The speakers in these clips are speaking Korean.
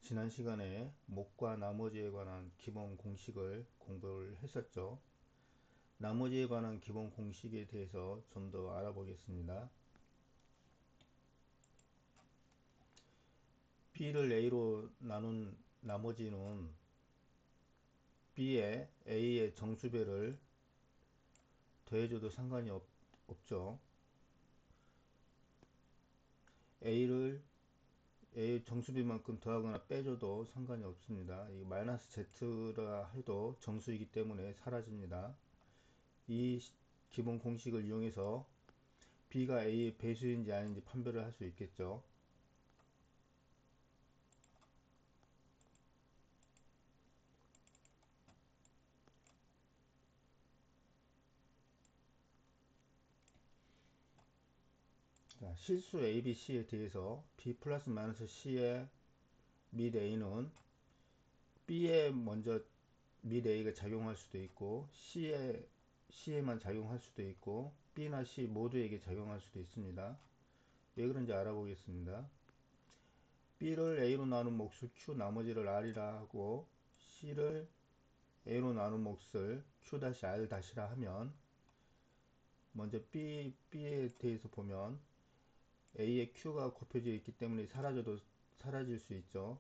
지난 시간에 목과 나머지에 관한 기본 공식을 공부를 했었죠. 나머지에 관한 기본 공식에 대해서 좀 더 알아보겠습니다. B를 A로 나눈 나머지는 B에 A의 정수배를 더해줘도 상관이 없죠. A를 A의 정수비만큼 더하거나 빼줘도 상관이 없습니다. 이 마이너스 Z라 해도 정수이기 때문에 사라집니다. 이 기본 공식을 이용해서 B가 A의 배수인지 아닌지 판별을 할 수 있겠죠. 자, 실수 ABC에 대해서 B 플러스 마이너스 C의 및 A는 B에 먼저 및 A가 작용할 수도 있고 C에만 작용할 수도 있고 B나 C 모두에게 작용할 수도 있습니다. 왜 그런지 알아보겠습니다. B를 A로 나눈 몫을 Q 나머지를 R이라 하고 C를 A로 나눈 몫을 Q-R' 하면 먼저 B에 대해서 보면 A에 Q가 곱해져 있기 때문에 사라져도 사라질 수 있죠.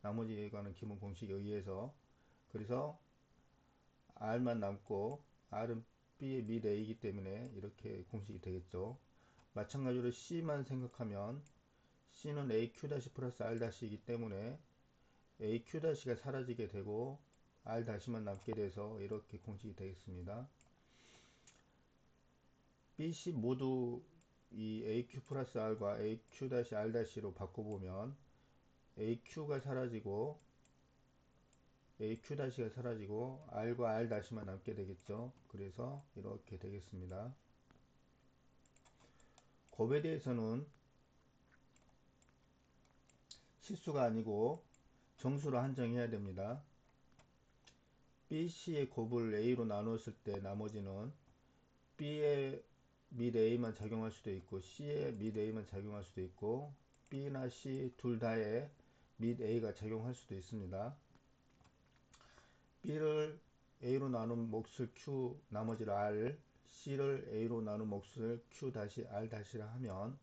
나머지에 관한 기본 공식에 의해서. 그래서 R만 남고 R은 B의 및 A이기 때문에 이렇게 공식이 되겠죠. 마찬가지로 C만 생각하면 C는 AQ- 플러스 R- 이기 때문에 AQ- 가 사라지게 되고 R- 만 남게 돼서 이렇게 공식이 되겠습니다. B, C 모두 이 AQ 플러스 R과 AQ-R-로 바꿔보면 AQ가 사라지고 AQ-가 사라지고 R과 R-만 남게 되겠죠. 그래서 이렇게 되겠습니다. 곱에 대해서는 실수가 아니고 정수로 한정해야 됩니다. B, C의 곱을 A로 나눴을 때 나머지는 B의 및 A만 작용할 수도 있고 C의 및 A만 작용할 수도 있고 B나 C 둘 다의 및 A가 작용할 수도 있습니다. B를 A로 나눈 몫을 Q 나머지를 R, C를 A로 나눈 몫을 Q-R' 하면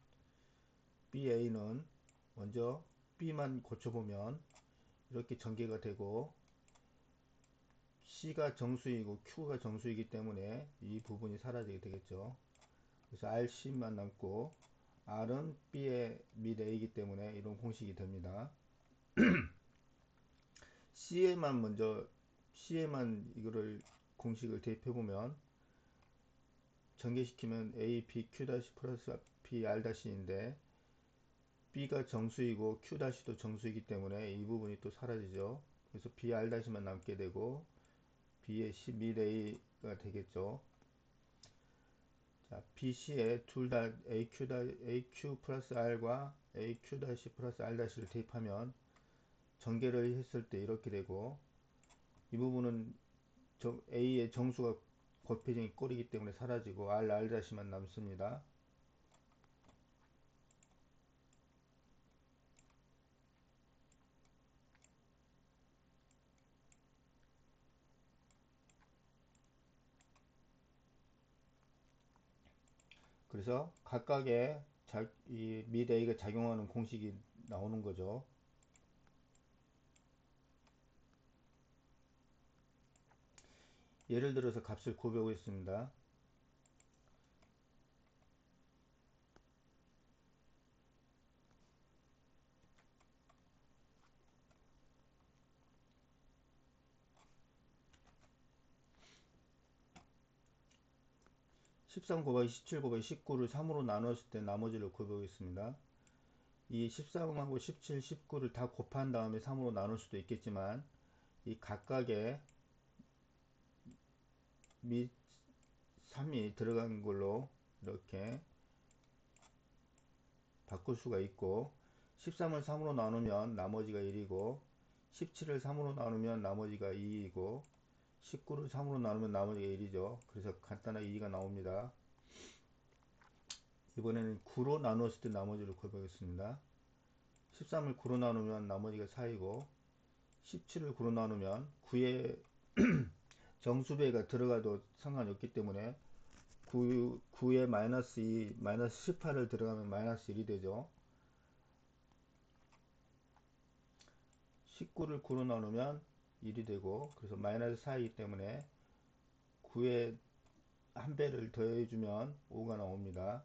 BA는 먼저 B만 고쳐보면 이렇게 전개가 되고 C가 정수이고 Q가 정수이기 때문에 이 부분이 사라지게 되겠죠. 그래서 RC만 남고 R은 B의 및 A이기 때문에 이런 공식이 됩니다. C에만 이거를 공식을 대입해 보면 전개시키면 A, B, Q- 플러스 B, R-인데 B가 정수이고 Q-도 정수이기 때문에 이 부분이 또 사라지죠. 그래서 B, R-만 남게 되고 B의 C 및 A가 되겠죠. 자, BC에 둘 다 AQ 플러스 R과 AQ- 플러스 R-를 대입하면 전개를 했을 때 이렇게 되고 이 부분은 A의 정수가 곱해진 꼴이기 때문에 사라지고 R-만 남습니다. 그래서 각각의 및 A가 작용하는 공식이 나오는 거죠. 예를 들어서 값을 구해보겠습니다. 13 곱하기 17 곱하기 19를 3으로 나눴을 때 나머지를 구해보겠습니다. 이 13하고 17, 19를 다 곱한 다음에 3으로 나눌 수도 있겠지만 이 각각의 및 3이 들어간 걸로 이렇게 바꿀 수가 있고 13을 3으로 나누면 나머지가 1이고 17을 3으로 나누면 나머지가 2이고 19를 3으로 나누면 나머지가 1이죠. 그래서 간단하게 2가 나옵니다. 이번에는 9로 나눴을 때 나머지를 구해보겠습니다. 13을 9로 나누면 나머지가 4이고 17을 9로 나누면 9에 정수배가 들어가도 상관이 없기 때문에 9에 마이너스 2, 마이너스 18을 들어가면 마이너스 1이 되죠. 19를 9로 나누면 1이 되고, 그래서 마이너스 4이기 때문에 9에 한 배를 더해주면 5가 나옵니다.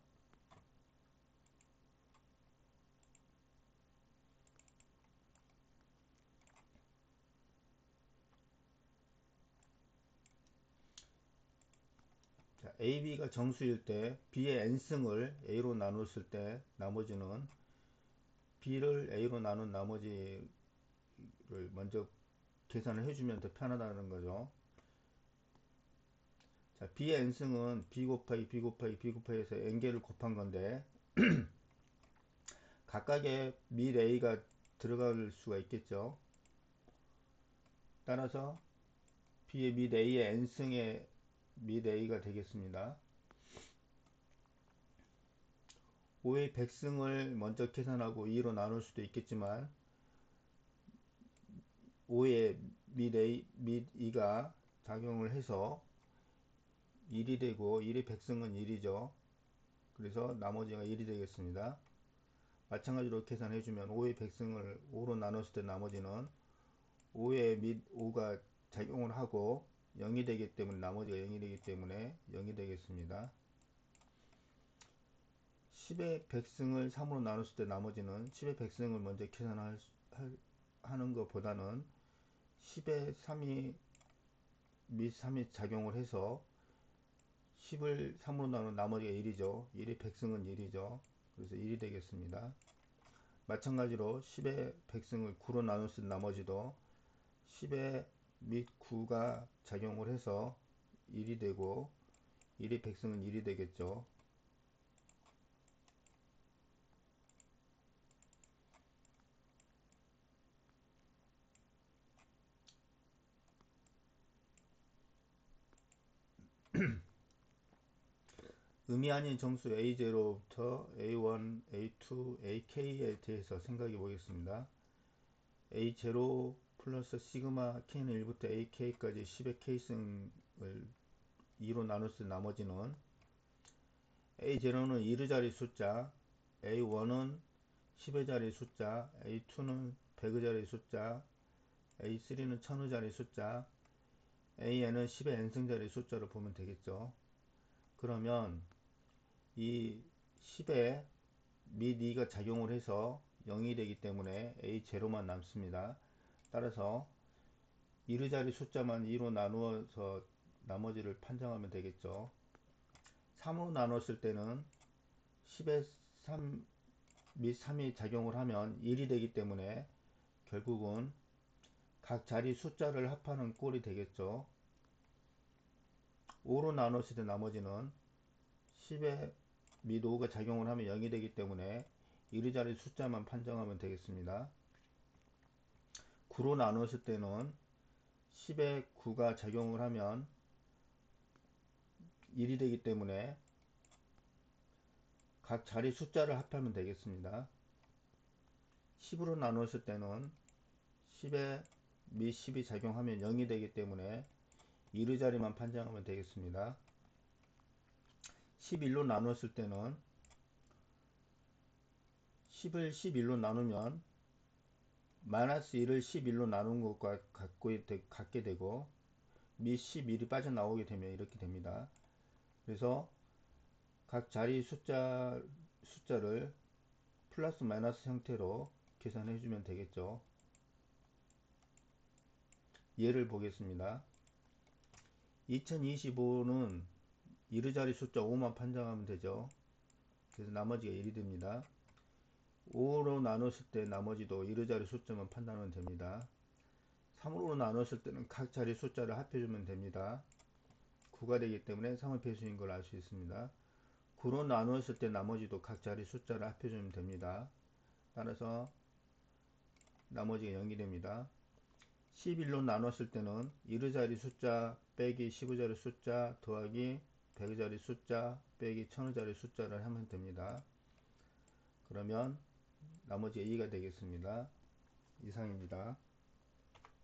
자, AB가 정수일 때 B의 n승을 A로 나눴을 때 나머지는 B를 A로 나눈 나머지를 먼저 계산을 해주면 더 편하다는 거죠. 자, B의 n승은 B 곱하기 B 곱하기 B 곱하기해서 n개를 곱한 건데 각각의 및 A가 들어갈 수가 있겠죠. 따라서 B의 및 A의 n승의 및 A가 되겠습니다. 5의 100승을 먼저 계산하고 2로 나눌 수도 있겠지만 5의 및 A, 및 2가 작용을 해서 1이 되고 1의 100승은 1이죠. 그래서 나머지가 1이 되겠습니다. 마찬가지로 계산해주면 5의 100승을 5로 나눴을 때 나머지는 5의 및 5가 작용을 하고 0이 되기 때문에 나머지가 0이 되기 때문에 0이 되겠습니다. 10의 100승을 3으로 나눴을 때 나머지는 10의 100승을 먼저 계산하는 것보다는 10의 3이 및 3이 작용을 해서 10을 3으로 나눈 나머지가 1이죠. 1의 100승은 1이죠. 그래서 1이 되겠습니다. 마찬가지로 10의 100승을 9로 나눴을 때 나머지도 10의 및 9가 작용을 해서 1이 되고 1의 100승은 1이 되겠죠. 의미 아닌 정수 A0부터 A1, A2, AK에 대해서 생각해 보겠습니다. A0 플러스 시그마 K는 1부터 AK까지 10의 K승을 2로 나눴을 때 나머지는 A0는 1의 자리 숫자, A1은 10의 자리 숫자, A2는 100의 자리 숫자, A3는 1000의 자리 숫자, AN은 10의 n승 자리 숫자로 보면 되겠죠. 그러면 이 10에 및 2가 작용을 해서 0이 되기 때문에 A0만 남습니다. 따라서 1의 자리 숫자만 2로 나누어서 나머지를 판정하면 되겠죠. 3으로 나눴을 때는 10에 3 및 3이 작용을 하면 1이 되기 때문에 결국은 각 자리 숫자를 합하는 꼴이 되겠죠. 5로 나눴을 때 나머지는 10에 및 5가 작용을 하면 0이 되기 때문에 1의 자리 숫자만 판정하면 되겠습니다. 9로 나눴을 때는 10에 9가 작용을 하면 1이 되기 때문에 각 자리 숫자를 합하면 되겠습니다. 10으로 나눴을 때는 10에 및 10이 작용하면 0이 되기 때문에 1의 자리만 판정하면 되겠습니다. 11로 나눴을 때는 10을 11로 나누면 마이너스 1을 11로 나눈 것과 같게 되고 및 11이 빠져나오게 되면 이렇게 됩니다. 그래서 각 자리 숫자를 플러스 마이너스 형태로 계산해 주면 되겠죠. 예를 보겠습니다. 2025는 1의 자리 숫자 5만 판정하면 되죠. 그래서 나머지가 1이 됩니다. 5로 나눴을 때 나머지도 1의 자리 숫자만 판단하면 됩니다. 3으로 나눴을 때는 각 자리 숫자를 합해주면 됩니다. 9가 되기 때문에 3의 배수인 걸 알 수 있습니다. 9로 나누었을 때 나머지도 각 자리 숫자를 합해주면 됩니다. 따라서 나머지가 0이 됩니다. 11로 나눴을 때는 1의 자리 숫자 빼기 10의 자리 숫자 더하기 100의 자리 숫자 빼기 1000의 자리 숫자를 하면 됩니다. 그러면 나머지 A가 되겠습니다. 이상입니다.